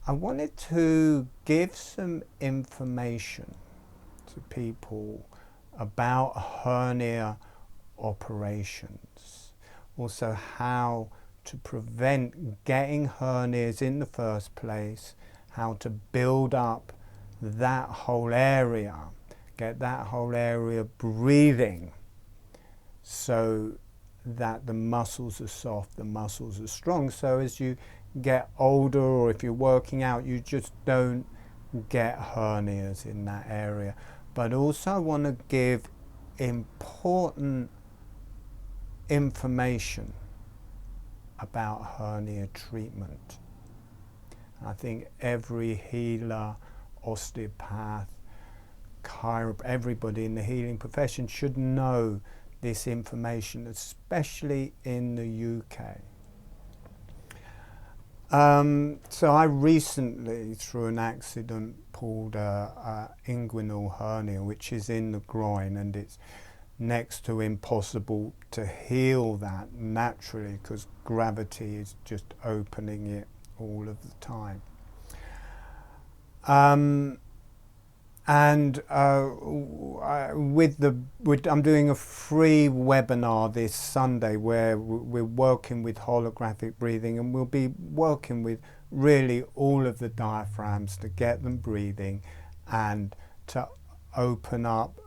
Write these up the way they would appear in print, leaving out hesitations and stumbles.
I wanted to give some information to people about hernia operations, also how to prevent getting hernias in the first place, how to build up that whole area, get that whole area breathing so that the muscles are soft, the muscles are strong, so as you get older or if you're working out, you just don't get hernias in that area. But also I want to give important information about hernia treatment. I think every healer, osteopath, everybody in the healing profession should know this information, especially in the UK. So I recently, through an accident, pulled a inguinal hernia, which is in the groin, and it's next to impossible to heal that naturally because gravity is just opening it all of the time. I'm doing a free webinar this Sunday where we're working with holographic breathing, and we'll be working with really all of the diaphragms to get them breathing and to open up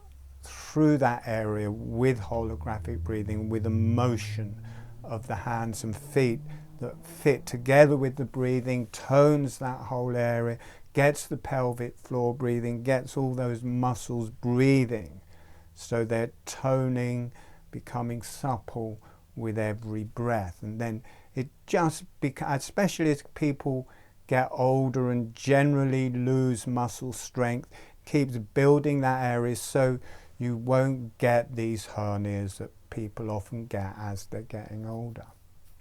through that area with holographic breathing, with a motion of the hands and feet that fit together with the breathing, tones that whole area, gets the pelvic floor breathing, gets all those muscles breathing, so they're toning, becoming supple with every breath. And then it just especially as people get older and generally lose muscle strength, keeps building that area so you won't get these hernias that people often get as they're getting older.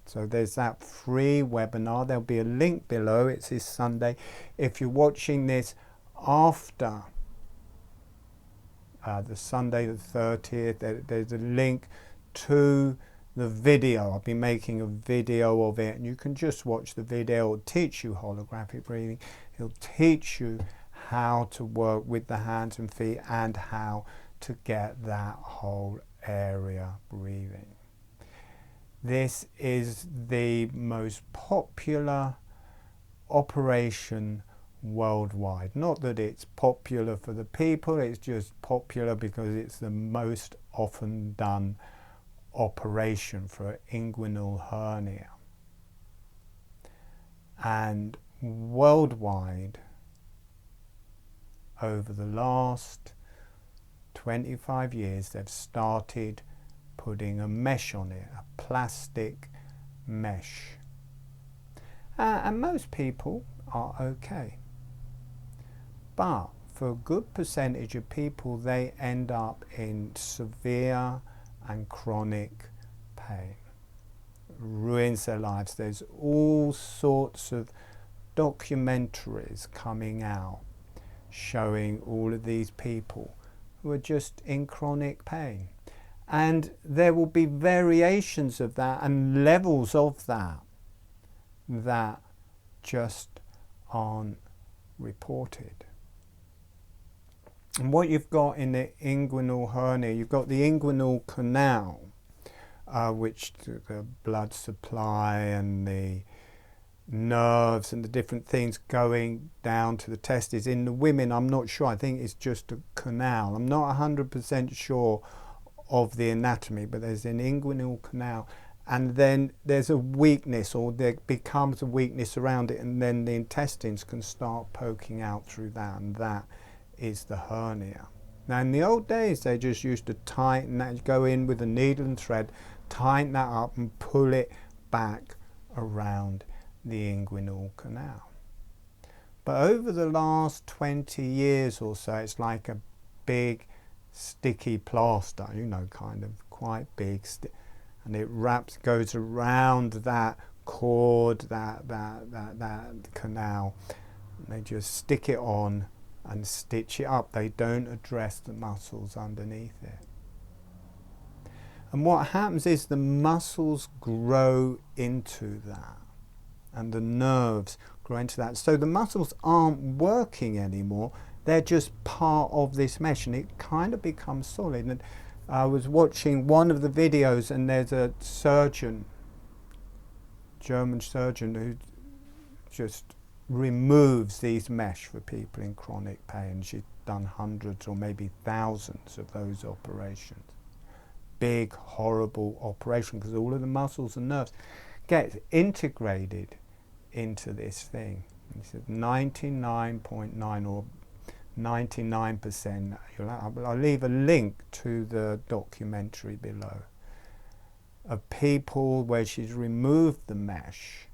So there's that free webinar. There'll be a link below. It's this Sunday. If you're watching this after the Sunday the 30th, there's a link to the video. I'll be making a video of it, and you can just watch the video. It'll teach you holographic breathing. It'll teach you how to work with the hands and feet and how to get that whole area breathing. This is the most popular operation worldwide. Not that it's popular for the people, it's just popular because it's the most often done operation for inguinal hernia. And worldwide, over the last 25 years, they've started putting a mesh on it, a plastic mesh. And most people are okay. But for a good percentage of people, they end up in severe and chronic pain. Ruins their lives. There's all sorts of documentaries coming out showing all of these people who are just in chronic pain. And there will be variations of that and levels of that that just aren't reported. And what you've got in the inguinal hernia, you've got the inguinal canal, which the blood supply and the nerves and the different things going down to the testes. In the women, I'm not sure. I think it's just a canal. I'm not 100% sure of the anatomy, but there's an inguinal canal, and then there's a weakness, or there becomes a weakness around it, and then the intestines can start poking out through that, and that is the hernia. Now in the old days they just used to tighten that, go in with a needle and thread, tighten that up and pull it back around the inguinal canal. But over the last 20 years or so, it's like a big sticky plaster, you know, kind of quite big, and it goes around that cord, that canal, and they just stick it on and stitch it up. They don't address the muscles underneath it. And what happens is the muscles grow into that, and the nerves grow into that. So the muscles aren't working anymore. They're just part of this mesh, and it kind of becomes solid. And I was watching one of the videos, and there's a surgeon, German surgeon, who just removes these mesh for people in chronic pain. She's done hundreds or maybe thousands of those operations. Big, horrible operation, because all of the muscles and nerves get integrated into this thing. He said 99.9 or 99%. I'll leave a link to the documentary below of people where she's removed the mesh.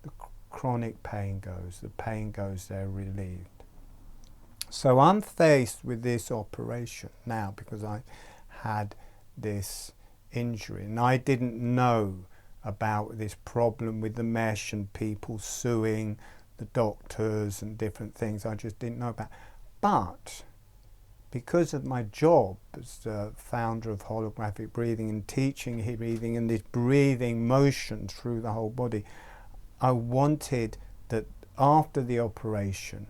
The chronic pain goes, the pain goes, they're relieved. So I'm faced with this operation now because I had this injury, and I didn't know about this problem with the mesh and people suing the doctors and different things. I just didn't know about. But because of my job as the founder of holographic breathing and teaching breathing and this breathing motion through the whole body, I wanted that after the operation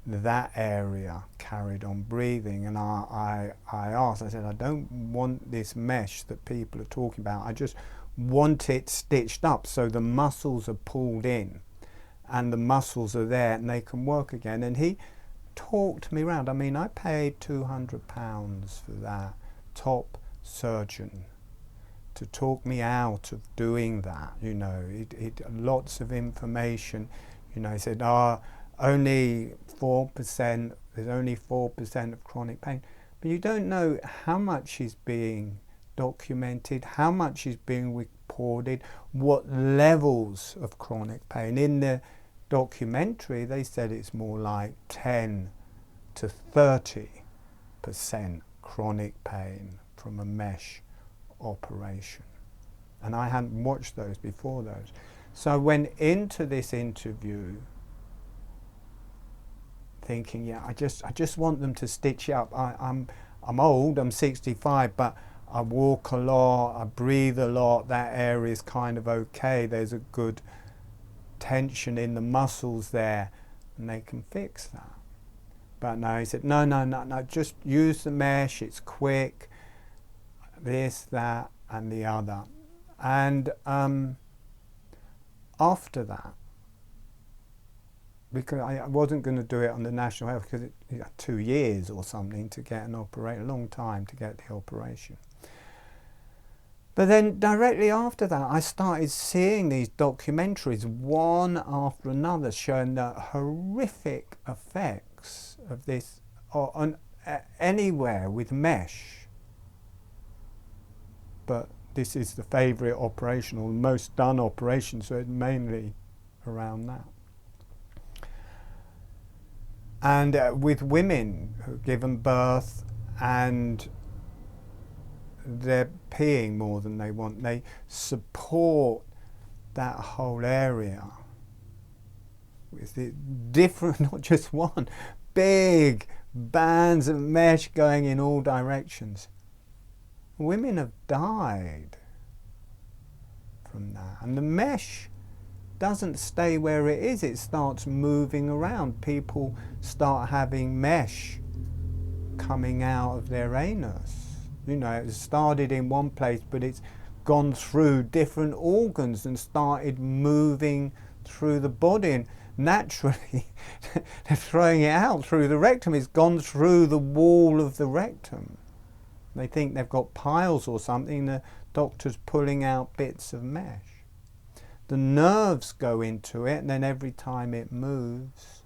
that area carried on breathing. And I asked, I said, I don't want this mesh that people are talking about. I just want it stitched up so the muscles are pulled in and the muscles are there and they can work again. And he talked me around. I mean, I paid £200 for that top surgeon to talk me out of doing that. You know, lots of information. You know, he said, only 4%, there's only 4% of chronic pain. But you don't know how much is being documented, how much is being reported, what levels of chronic pain. In the documentary, they said it's more like 10 to 30% chronic pain from a mesh operation. And I hadn't watched those before those. So I went into this interview thinking, yeah, I just want them to stitch up. I'm old, I'm 65, but I walk a lot, I breathe a lot, that area is kind of okay, there's a good tension in the muscles there, and they can fix that. But no, he said, no, just use the mesh, it's quick, this, that, and the other. And after that, because I wasn't going to do it on the National Health, because it 2 years or something to get an operation, a long time to get the operation. But then directly after that, I started seeing these documentaries, one after another, showing the horrific effects of this on anywhere with mesh. But this is the favourite operation, or the most done operation, so it's mainly around that. And with women who've given birth and they're peeing more than they want, they support that whole area with the different, not just one, big bands of mesh going in all directions. Women have died from that. And the mesh doesn't stay where it is, it starts moving around. People start having mesh coming out of their anus. You know, it started in one place, but it's gone through different organs and started moving through the body. And naturally, they're throwing it out through the rectum. It's gone through the wall of the rectum. They think they've got piles or something. The doctor's pulling out bits of mesh. The nerves go into it, and then every time it moves,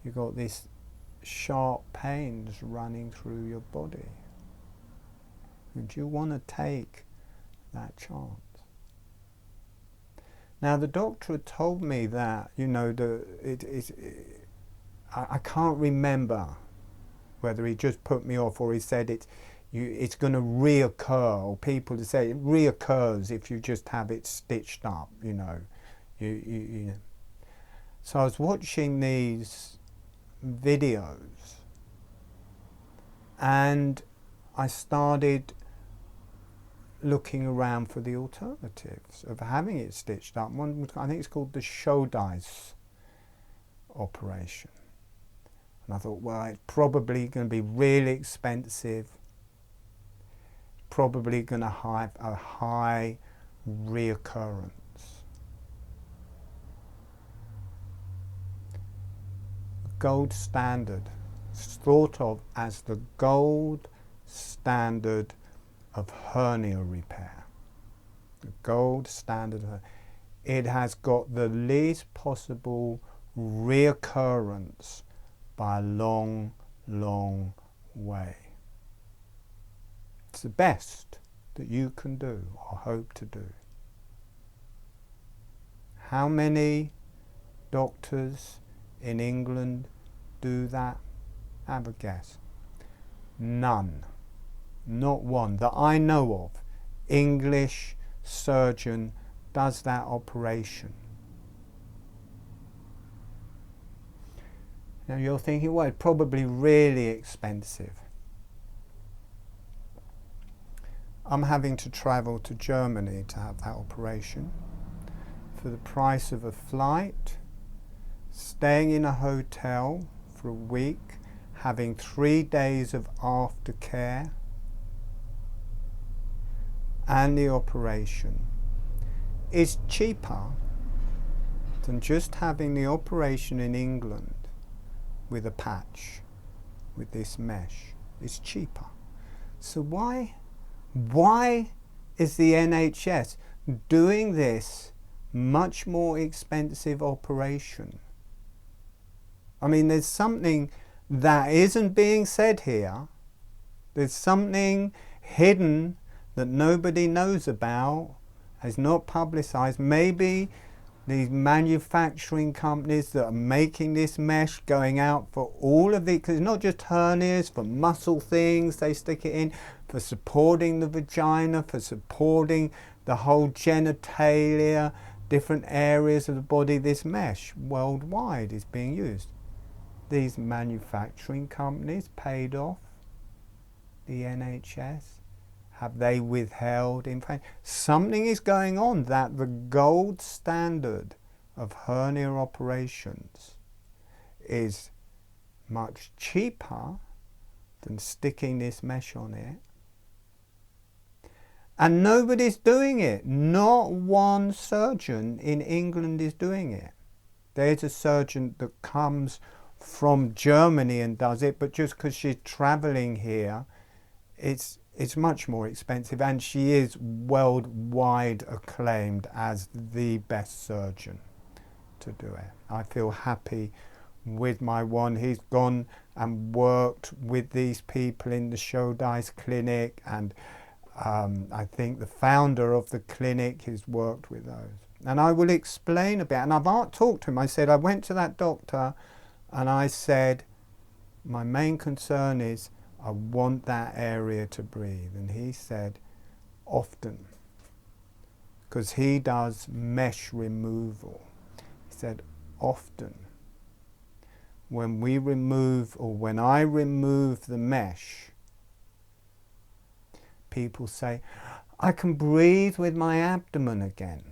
you've got these sharp pains running through your body. Would you want to take that chance? Now, the doctor had told me that, you know, I can't remember whether he just put me off or he said it's going to reoccur, or people to say it reoccurs if you just have it stitched up, you know. You know. So I was watching these videos and I started looking around for the alternatives of having it stitched up. One, I think it's called the Shouldice operation. And I thought, well, it's probably going to be really expensive, probably going to have a high reoccurrence. Gold standard, it's thought of as the gold standard of hernia repair. The gold standard. It has got the least possible reoccurrence by a long, long way. It's the best that you can do or hope to do. How many doctors in England do that? Have a guess. None. Not one that I know of. English surgeon does that operation. Now you're thinking, well, it's probably really expensive. I'm having to travel to Germany to have that operation for the price of a flight, staying in a hotel for a week, having 3 days of aftercare, and the operation is cheaper than just having the operation in England with a patch, with this mesh. It's cheaper. So why is the NHS doing this much more expensive operation? I mean, there's something that isn't being said here. There's something hidden that nobody knows about, is not publicized. Maybe these manufacturing companies that are making this mesh, going out for all of it, because it's not just hernias, for muscle things they stick it in, for supporting the vagina, for supporting the whole genitalia, different areas of the body. This mesh worldwide is being used. These manufacturing companies paid off the NHS. Have they withheld? In fact, something is going on that the gold standard of hernia operations is much cheaper than sticking this mesh on it. And nobody's doing it. Not one surgeon in England is doing it. There's a surgeon that comes from Germany and does it, but just because she's traveling here, it's much more expensive, and she is worldwide acclaimed as the best surgeon to do it. I feel happy with my one. He's gone and worked with these people in the Shouldice clinic, and I think the founder of the clinic has worked with those. And I will explain a bit, and I've talked to him. I said, I went to that doctor and I said, my main concern is I want that area to breathe. And he said, often, because he does mesh removal. He said, often, when we remove, or when I remove the mesh, people say, I can breathe with my abdomen again.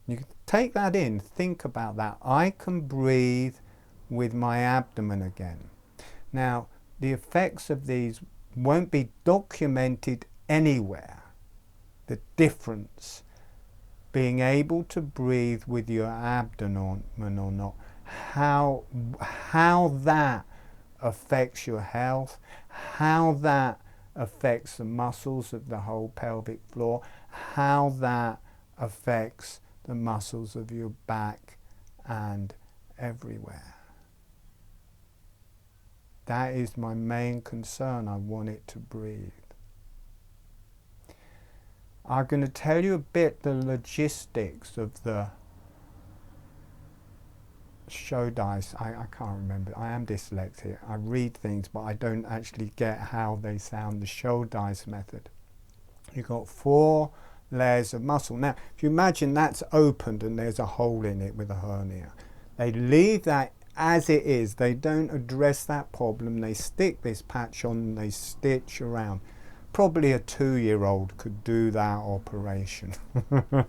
You can take that in, think about that. I can breathe with my abdomen again. Now, the effects of these won't be documented anywhere. The difference, being able to breathe with your abdomen or not, how that affects your health, how that affects the muscles of the whole pelvic floor, how that affects the muscles of your back and everywhere. That is my main concern. I want it to breathe. I'm going to tell you a bit the logistics of the Shouldice. I can't remember. I am dyslexic. I read things, but I don't actually get how they sound. The Shouldice method. You've got 4 layers of muscle. Now, if you imagine that's opened and there's a hole in it with a hernia, they leave that as it is. They don't address that problem. They stick this patch on and they stitch around. Probably a 2-year-old could do that operation.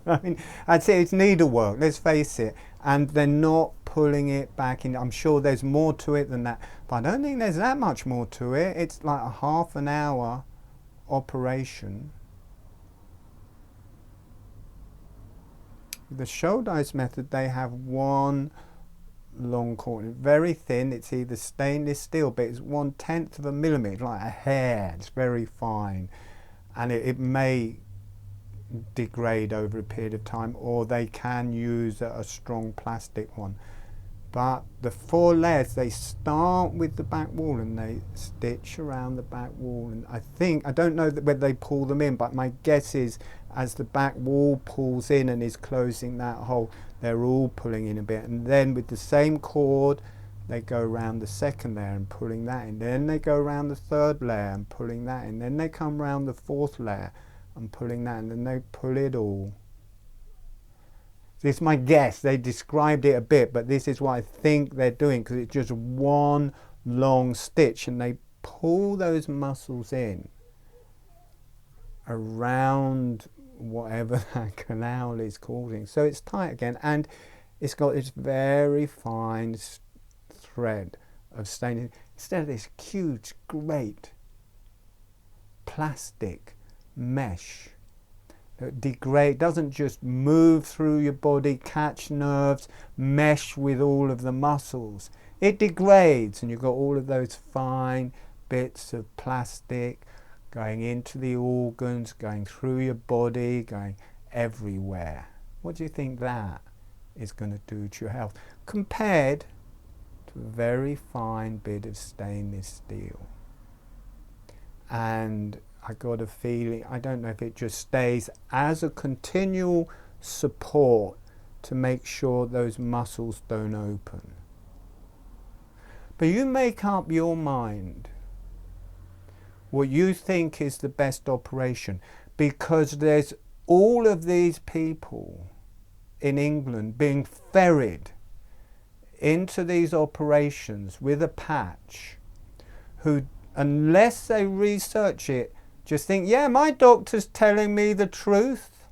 I mean, I'd say it's needlework, let's face it, and they're not pulling it back in. I'm sure there's more to it than that, but I don't think there's that much more to it. It's like a half an hour operation. The shoulder ice method, they have one long cord, very thin. It's either stainless steel, but it's 1/10 of a millimeter, like a hair. It's very fine, and it may degrade over a period of time, or they can use a strong plastic one. But the 4 layers, they start with the back wall and they stitch around the back wall, and I don't know whether they pull them in, but my guess is as the back wall pulls in and is closing that hole, they're all pulling in a bit, and then with the same cord they go around the 2nd layer and pulling that in, then they go around the 3rd layer and pulling that in, then they come around the 4th layer and pulling that in, and then they pull it all. This is my guess. They described it a bit, but this is what I think they're doing, because it's just one long stitch, and they pull those muscles in around whatever that canal is causing. So it's tight again, and it's got this very fine thread of staining instead of this huge, great plastic mesh that doesn't just move through your body, catch nerves, mesh with all of the muscles. It degrades, and you've got all of those fine bits of plastic going into the organs, going through your body, going everywhere. What do you think that is going to do to your health, compared to a very fine bit of stainless steel? And I got a feeling, I don't know if it just stays as a continual support to make sure those muscles don't open. But you make up your mind what you think is the best operation, because there's all of these people in England being ferried into these operations with a patch, who, unless they research it, just think, yeah, my doctor's telling me the truth.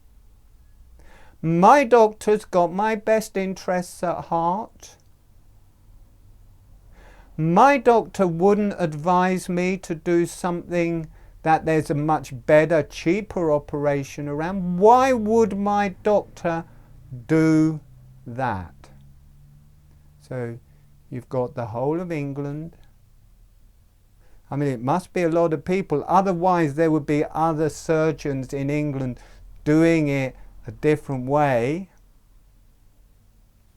My doctor's got my best interests at heart. My doctor wouldn't advise me to do something that there's a much better, cheaper operation around. Why would my doctor do that? So you've got the whole of England. I mean, it must be a lot of people. Otherwise, there would be other surgeons in England doing it a different way.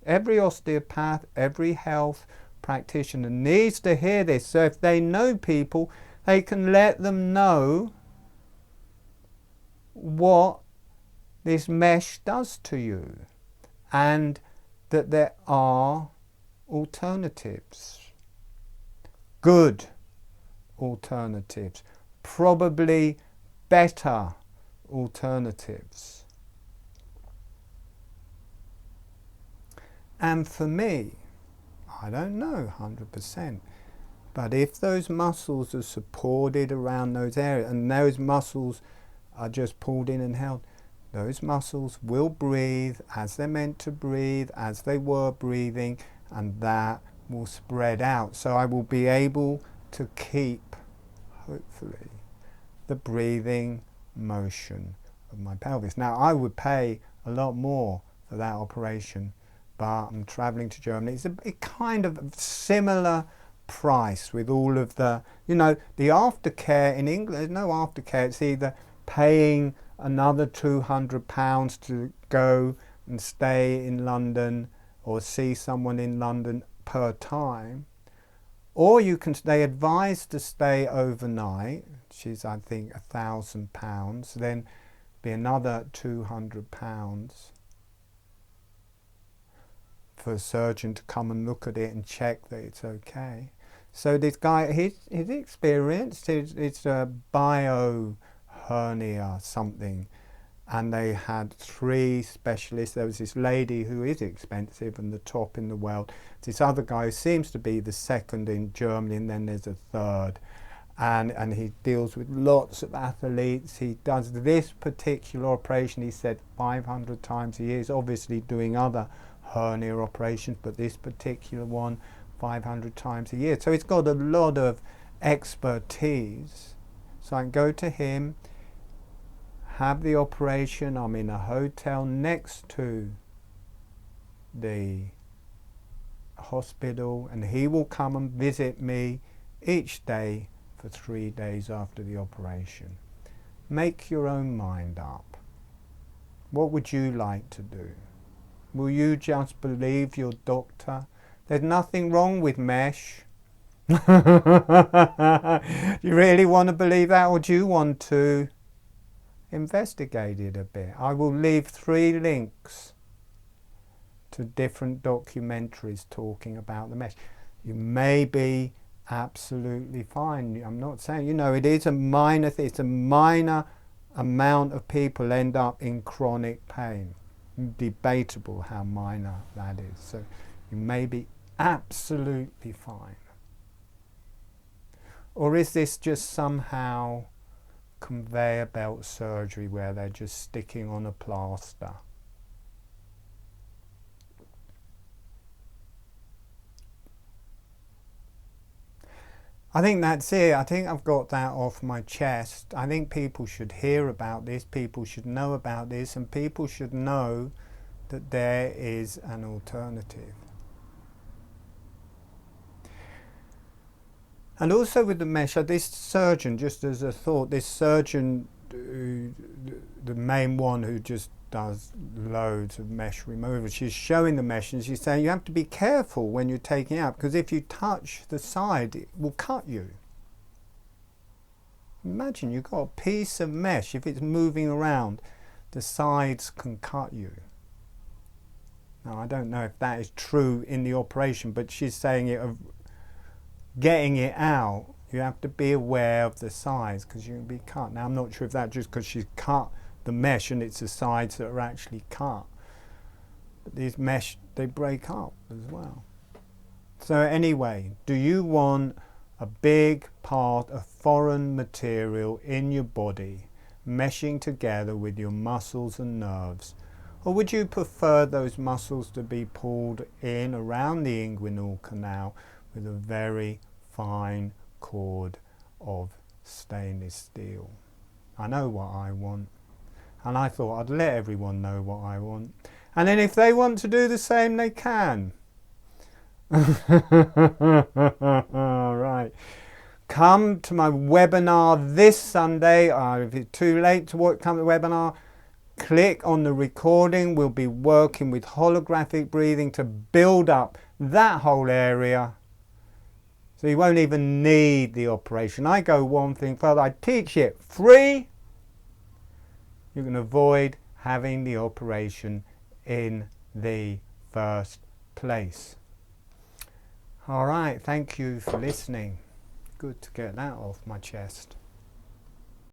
Every osteopath, every health practitioner needs to hear this. So if they know people, they can let them know what this mesh does to you, and that there are alternatives. Good alternatives, probably better alternatives. And for me, I don't know 100%, but if those muscles are supported around those areas, and those muscles are just pulled in and held, those muscles will breathe as they're meant to breathe, as they were breathing, and that will spread out. So I will be able to keep, hopefully, the breathing motion of my pelvis. Now, I would pay a lot more for that operation, but I'm traveling to Germany. It's a kind of similar price with all of the, you know, the aftercare in England. There's no aftercare. It's either paying another £200 to go and stay in London or see someone in London per time, or you can, they advise to stay overnight, which is I think £1,000, then be another £200 for a surgeon to come and look at it and check that it's okay. So this guy, he's experienced, it's a bio hernia something, and they had 3 specialists. There was this lady who is expensive and the top in the world. This other guy who seems to be the second in Germany, and then there's a third. And he deals with lots of athletes. He does this particular operation, he said, 500 times a year. He's obviously doing other hernia operations, but this particular one, 500 times a year. So he's got a lot of expertise. So I can go to him, have the operation. I'm in a hotel next to the hospital, and he will come and visit me each day for 3 days after the operation. Make your own mind up. What would you like to do? Will you just believe your doctor? There's nothing wrong with mesh. Do you really want to believe that, or do you want to investigate it a bit? I will leave 3 links to different documentaries talking about the mesh. You may be absolutely fine. I'm not saying, you know, it is a minor thing. It's a minor amount of people end up in chronic pain. Debatable how minor that is. So you may be absolutely fine. Or is this just somehow conveyor belt surgery where they're just sticking on a plaster? I think that's it. I think I've got that off my chest. I think people should hear about this, people should know about this, and people should know that there is an alternative. And also with the mesh, this surgeon, just as a thought, this surgeon, the main one who just does loads of mesh removal, she's showing the mesh and she's saying you have to be careful when you're taking it out, because if you touch the side it will cut you. Imagine you've got a piece of mesh, if it's moving around the sides can cut you. Now I don't know if that is true in the operation, but she's saying it of getting it out, you have to be aware of the sides because you can be cut. Now I'm not sure if that's just because she's cut the mesh and it's the sides that are actually cut, but these mesh, they break up as well. So anyway, do you want a big part of foreign material in your body meshing together with your muscles and nerves, or would you prefer those muscles to be pulled in around the inguinal canal with a very fine cord of stainless steel? I know what I want, and I thought I'd let everyone know what I want, and then if they want to do the same they can. Right, come to my webinar this Sunday. If it's too late to come to the webinar, click on the recording. We'll be working with holographic breathing to build up that whole area, so you won't even need the operation. I go one thing further, I teach it free. You can avoid having the operation in the first place. All right, thank you for listening. Good to get that off my chest.